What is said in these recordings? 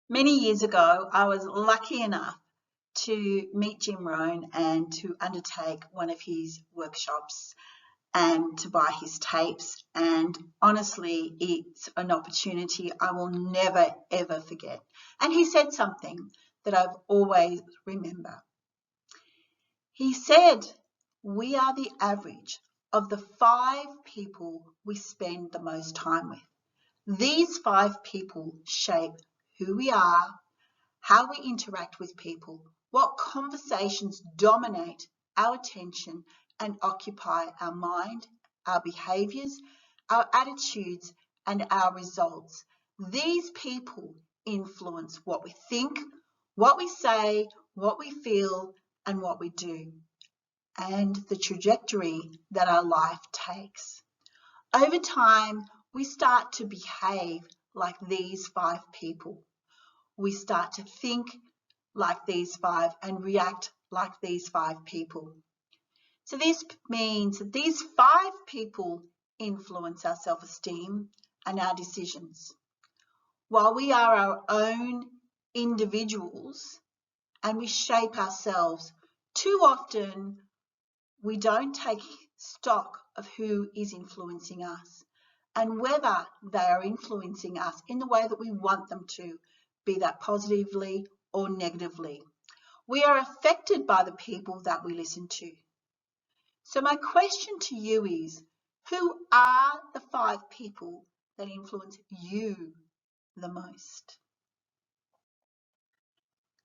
Many years ago, I was lucky enough to meet Jim Rohn and to undertake one of his workshops and to buy his tapes. And honestly, it's an opportunity I will never, ever forget. And he said something that I've always remember. He said, "We are the average of the 5 people we spend the most time with. These 5 people shape who we are, how we interact with people, what conversations dominate our attention and occupy our mind, our behaviours, our attitudes, and our results. These people influence what we think, what we say, what we feel, and what we do, and the trajectory that our life takes. Over time, we start to behave like these 5 people. We start to think like these 5 and react like these 5 people. So this means that these 5 people influence our self-esteem and our decisions. While we are our own individuals and we shape ourselves, too often we don't take stock of who is influencing us and whether they are influencing us in the way that we want them to, be that positively or negatively. We are affected by the people that we listen to. So my question to you is, who are the 5 people that influence you the most?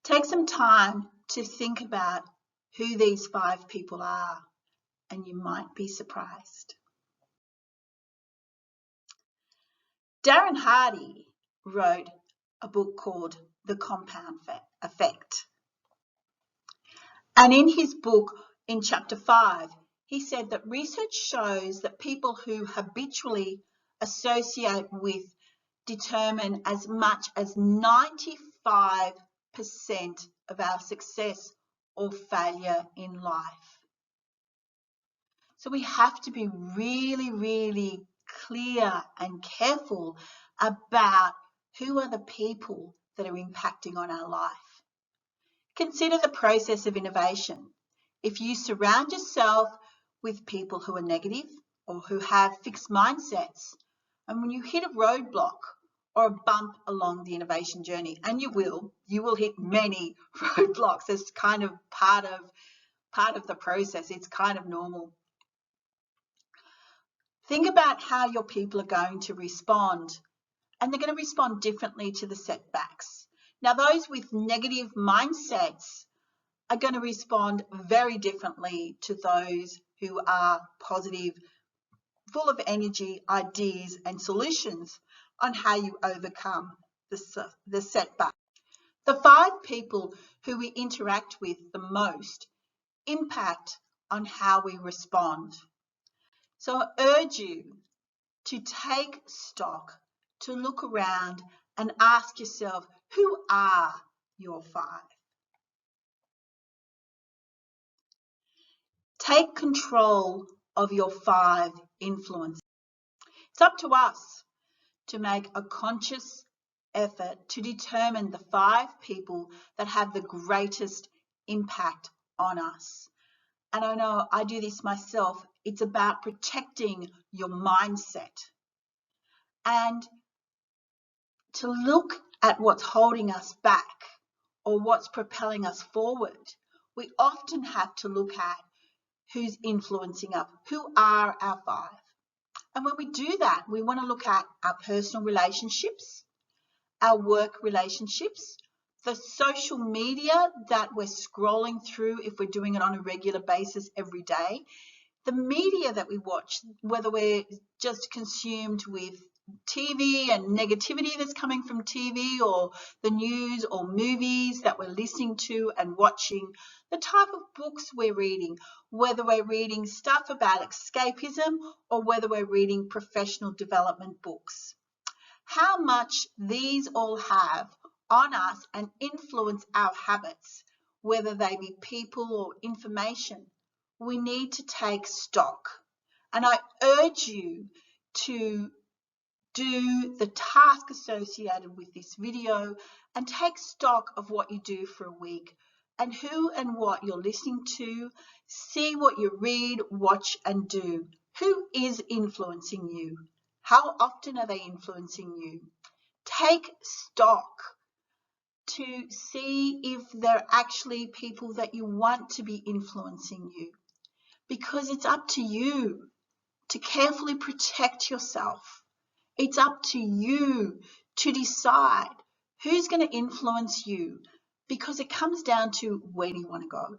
Take some time to think about who these 5 people are, and you might be surprised. Darren Hardy wrote a book called The Compound Effect. And in his book, in chapter 5, he said that research shows that people who habitually associate with determine as much as 95% of our success or failure in life. So we have to be really, really clear and careful about who are the people that are impacting on our life. Consider the process of innovation. If you surround yourself with people who are negative or who have fixed mindsets, and when you hit a roadblock or a bump along the innovation journey, and you will hit many roadblocks. It's kind of part of the process. It's kind of normal. Think about how your people are going to respond, and they're going to respond differently to the setbacks. Now, those with negative mindsets are going to respond very differently to those who are positive, full of energy, ideas, and solutions on how you overcome the setback. The 5 people who we interact with the most impact on how we respond. So I urge you to take stock, to look around and ask yourself, who are your 5? Take control of your 5 influences. It's up to us to make a conscious effort to determine the 5 people that have the greatest impact on us. And I know I do this myself. It's about protecting your mindset and to look at what's holding us back or what's propelling us forward. We often have to look at who's influencing us, who are our 5. And when we do that, we want to look at our personal relationships, our work relationships, the social media that we're scrolling through if we're doing it on a regular basis every day, the media that we watch, whether we're just consumed with TV and negativity that's coming from TV or the news or movies that we're listening to and watching, the type of books we're reading, whether we're reading stuff about escapism or whether we're reading professional development books. How much these all have on us and influence our habits, whether they be people or information, we need to take stock. And I urge you to do the task associated with this video and take stock of what you do for a week and who and what you're listening to. See what you read, watch and do. Who is influencing you? How often are they influencing you? Take stock to see if they're actually people that you want to be influencing you, because it's up to you to carefully protect yourself. It's up to you to decide who's going to influence you, because it comes down to where do you want to go.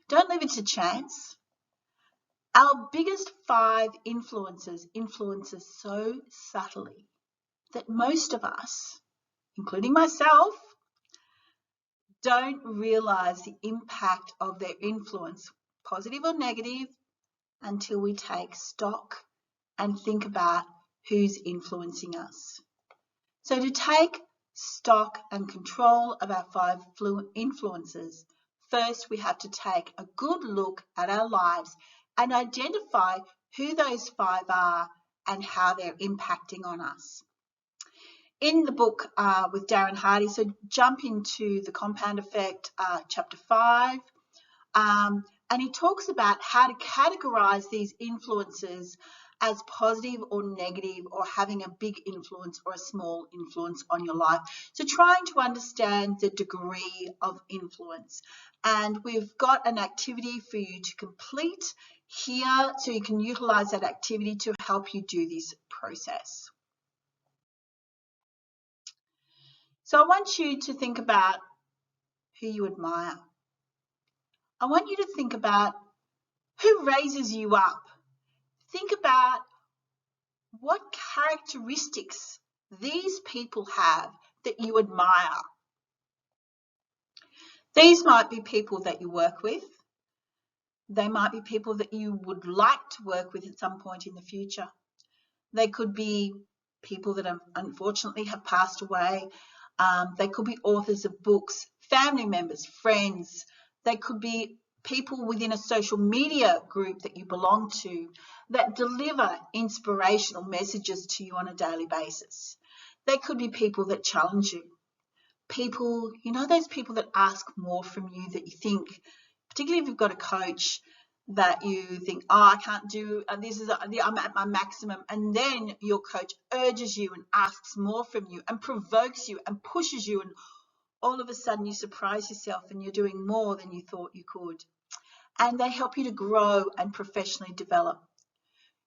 Don't leave it to chance. Our biggest 5 influences influence us so subtly that most of us, including myself, don't realize the impact of their influence, positive or negative, until we take stock and think about who's influencing us. So to take stock and control of our 5 influences, first we have to take a good look at our lives and identify who those 5 are and how they're impacting on us. In the book with Darren Hardy, so jump into the Compound Effect, chapter 5, and he talks about how to categorize these influences as positive or negative, or having a big influence or a small influence on your life. So trying to understand the degree of influence. And we've got an activity for you to complete here, so you can utilize that activity to help you do this process. So I want you to think about who you admire. I want you to think about who raises you up. Think about what characteristics these people have that you admire. These might be people that you work with. They might be people that you would like to work with at some point in the future. They could be people that unfortunately have passed away. They could be authors of books, family members, friends. They could be people within a social media group that you belong to that deliver inspirational messages to you on a daily basis. They could be people that challenge you. People, you know, those people that ask more from you that you think, particularly if you've got a coach, that you think, oh, I can't do, I'm at my maximum. And then your coach urges you and asks more from you and provokes you and pushes you, and all of a sudden you surprise yourself and you're doing more than you thought you could. And they help you to grow and professionally develop.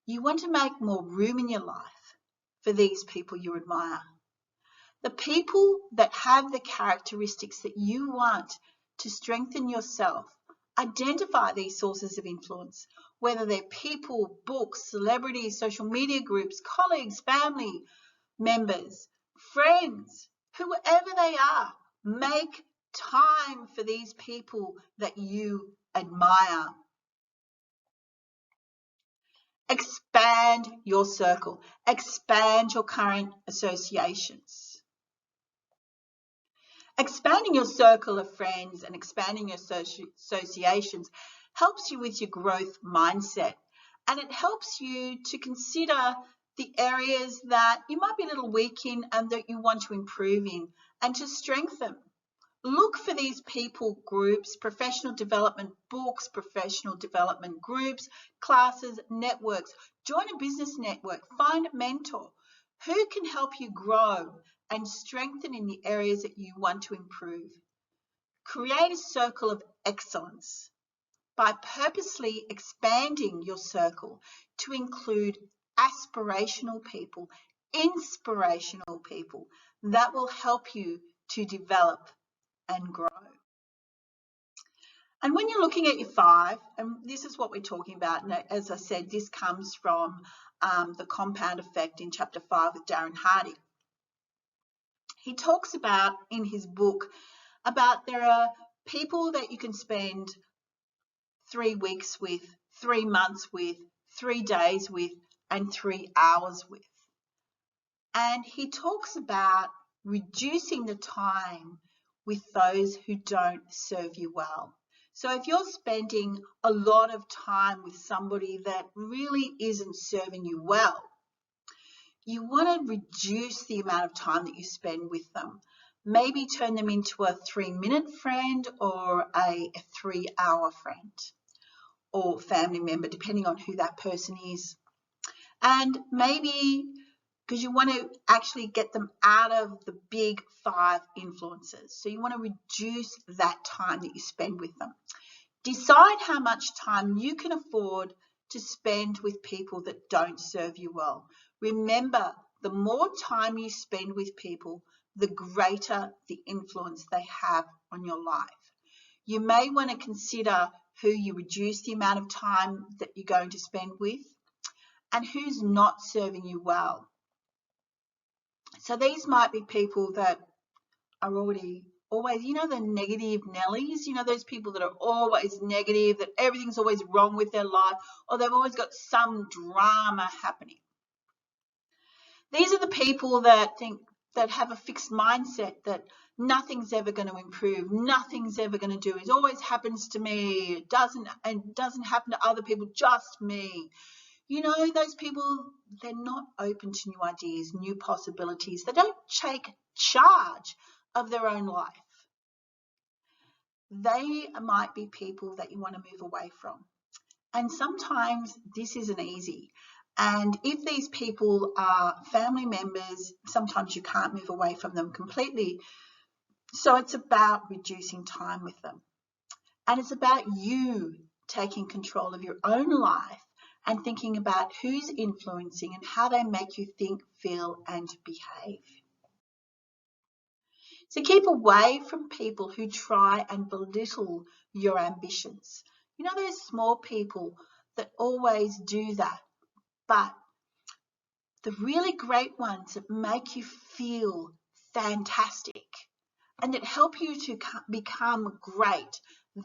You want to make more room in your life for these people you admire. The people that have the characteristics that you want to strengthen yourself. Identify these sources of influence, whether they're people, books, celebrities, social media groups, colleagues, family members, friends, whoever they are. Make time for these people that you admire. Expand your circle. Expand your current associations. Expanding your circle of friends and expanding your associations helps you with your growth mindset, and it helps you to consider the areas that you might be a little weak in and that you want to improve in, and to strengthen. Look for these people groups, professional development books, professional development groups, classes, networks. Join a business network. Find a mentor who can help you grow and strengthen in the areas that you want to improve. Create a circle of excellence by purposely expanding your circle to include aspirational people, inspirational people that will help you to develop and grow. And when you're looking at your 5, and this is what we're talking about, and as I said, this comes from the Compound Effect in chapter 5 with Darren Hardy. He talks about in his book about there are people that you can spend 3 weeks with, 3 months with, 3 days with, and 3 hours with. And he talks about reducing the time with those who don't serve you well. So if you're spending a lot of time with somebody that really isn't serving you well, you want to reduce the amount of time that you spend with them. Maybe turn them into a 3-minute friend or a 3-hour friend or family member, depending on who that person is. And maybe because you want to actually get them out of the big 5 influences. So you want to reduce that time that you spend with them. Decide how much time you can afford to spend with people that don't serve you well. Remember, the more time you spend with people, the greater the influence they have on your life. You may want to consider who you reduce the amount of time that you're going to spend with and who's not serving you well. So these might be people that are always, the negative Nellies, those people that are always negative, that everything's always wrong with their life, or they've always got some drama happening. These are the people that have a fixed mindset that nothing's ever going to improve, nothing's ever going to do. It always happens to me. It doesn't happen to other people, just me. Those people, they're not open to new ideas, new possibilities. They don't take charge of their own life. They might be people that you want to move away from. And sometimes this isn't easy. And if these people are family members, sometimes you can't move away from them completely. So it's about reducing time with them. And it's about you taking control of your own life and thinking about who's influencing and how they make you think, feel, and behave. So keep away from people who try and belittle your ambitions. Those small people that always do that, but the really great ones that make you feel fantastic and that help you to become great,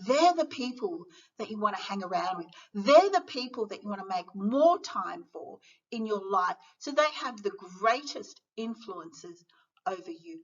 they're the people that you want to hang around with. They're the people that you want to make more time for in your life, so they have the greatest influences over you.